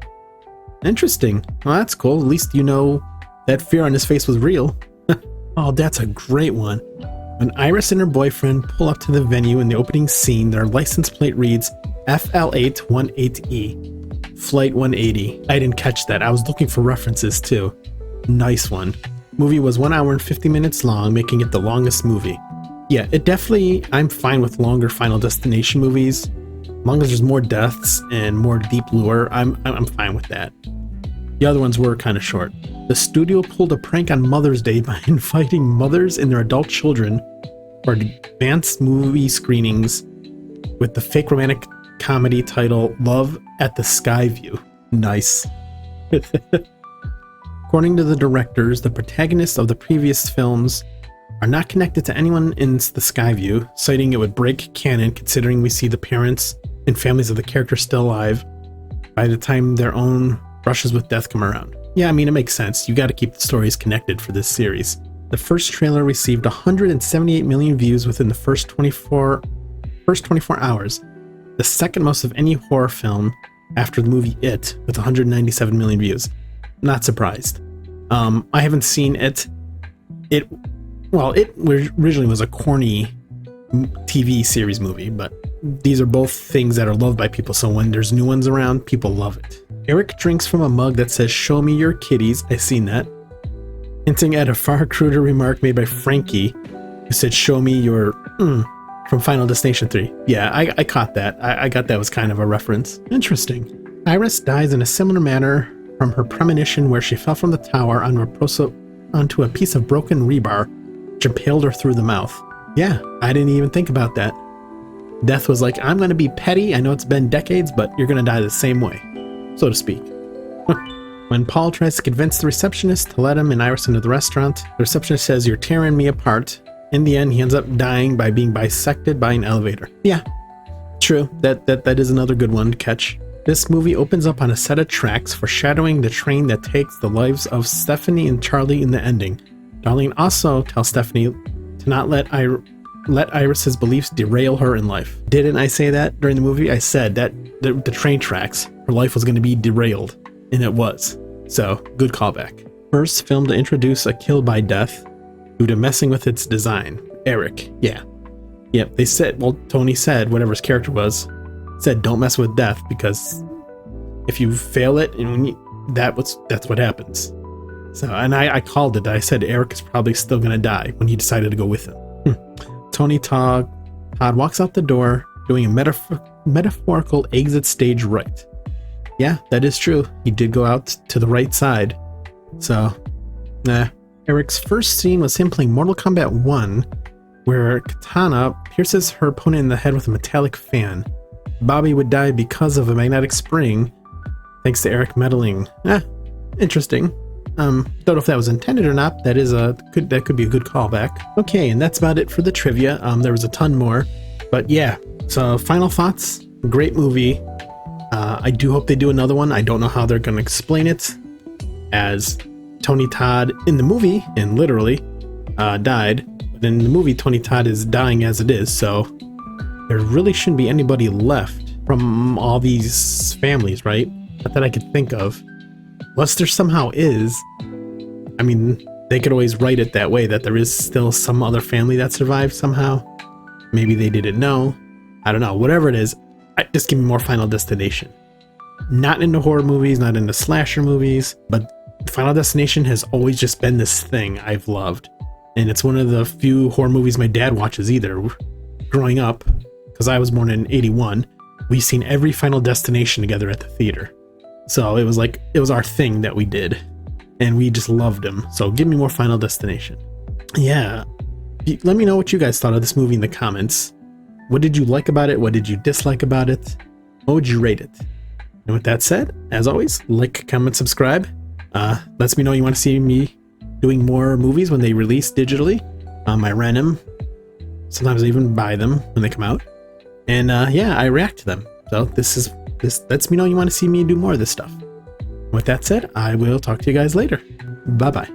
Interesting. Well, that's cool. At least you know that fear on his face was real. Oh, that's a great one. When Iris and her boyfriend pull up to the venue in the opening scene, their license plate reads FL818E, Flight 180. I didn't catch that. I was looking for references too. Nice one. Movie was 1 hour and 50 minutes long, making it the longest movie. Yeah, it definitely, I'm fine with longer Final Destination movies. As long as there's more deaths and more deep lore, I'm fine with that. The other ones were kind of short. The studio pulled a prank on Mother's Day by inviting mothers and their adult children for advanced movie screenings with the fake romantic comedy title Love at the Sky View. Nice. According to the directors, the protagonists of the previous films are not connected to anyone in the Sky View, citing it would break canon considering we see the parents and families of the characters still alive by the time their own brushes with death come around. Yeah, I mean, it makes sense. You got to keep the stories connected for this series. The first trailer received 178 million views within the first 24 hours, the second most of any horror film after the movie It, with 197 million views. Not surprised. I haven't seen It. It originally was a corny TV series movie, but these are both things that are loved by people, so when there's new ones around, people love it. Eric drinks from a mug that says, "Show me your kitties." I seen that. Hinting at a far cruder remark made by Frankie, who said, "Show me your from Final Destination 3. Yeah, I caught that. I got that was kind of a reference. Interesting. Iris dies in a similar manner from her premonition where she fell from the tower onto a piece of broken rebar, which impaled her through the mouth. Yeah, I didn't even think about that. Death was like, I'm going to be petty. I know it's been decades, but you're going to die the same way, so to speak. When Paul tries to convince the receptionist to let him and Iris into the restaurant, the receptionist says, "You're tearing me apart." In the end, he ends up dying by being bisected by an elevator. Yeah, true. That is another good one to catch. This movie opens up on a set of tracks foreshadowing the train that takes the lives of Stephanie and Charlie in the ending. Darlene also tells Stephanie to not let Iris's beliefs derail her in life. Didn't I say that during the movie? I said that the train tracks, her life was going to be derailed, and it was. So, good callback. First film to introduce a kill by death due to messing with its design. Eric, yeah. Yep, they said, well, Tony said, whatever his character was, said don't mess with death because if you fail it, that's what happens. So, and I called it. I said Eric is probably still going to die when he decided to go with him. Todd walks out the door doing a metaphorical exit stage right. Yeah, that is true. He did go out to the right side. So, nah. Eric's first scene was him playing Mortal Kombat 1, where Katana pierces her opponent in the head with a metallic fan. Bobby would die because of a magnetic spring, thanks to Eric meddling. Interesting. Don't know if that was intended or not. That could be a good callback. Okay, and that's about it for the trivia. There was a ton more, but yeah. So final thoughts. Great movie. I do hope they do another one. I don't know how they're going to explain it, as Tony Todd in the movie, and literally died. But in the movie, Tony Todd is dying as it is, so there really shouldn't be anybody left from all these families, right? Not that I could think of. Unless there somehow is. I mean, they could always write it that way, that there is still some other family that survived somehow. Maybe they didn't know. I don't know. Whatever it is, just give me more Final Destination. Not into horror movies, not into slasher movies, but Final Destination has always just been this thing I've loved. And it's one of the few horror movies my dad watches either. Growing up, because I was born in 81, we've seen every Final Destination together at the theater. So it was our thing that we did, and we just loved them. So give me more Final Destination. Yeah, let me know what you guys thought of this movie in the comments. What did you like about it? What did you dislike about it? What would you rate it? And with that said, as always, like, comment, subscribe. Lets me know you want to see me doing more movies when they release digitally. I rent them. Sometimes I even buy them when they come out. And yeah, I react to them. So this lets me know you want to see me do more of this stuff. With that said, I will talk to you guys later. Bye-bye.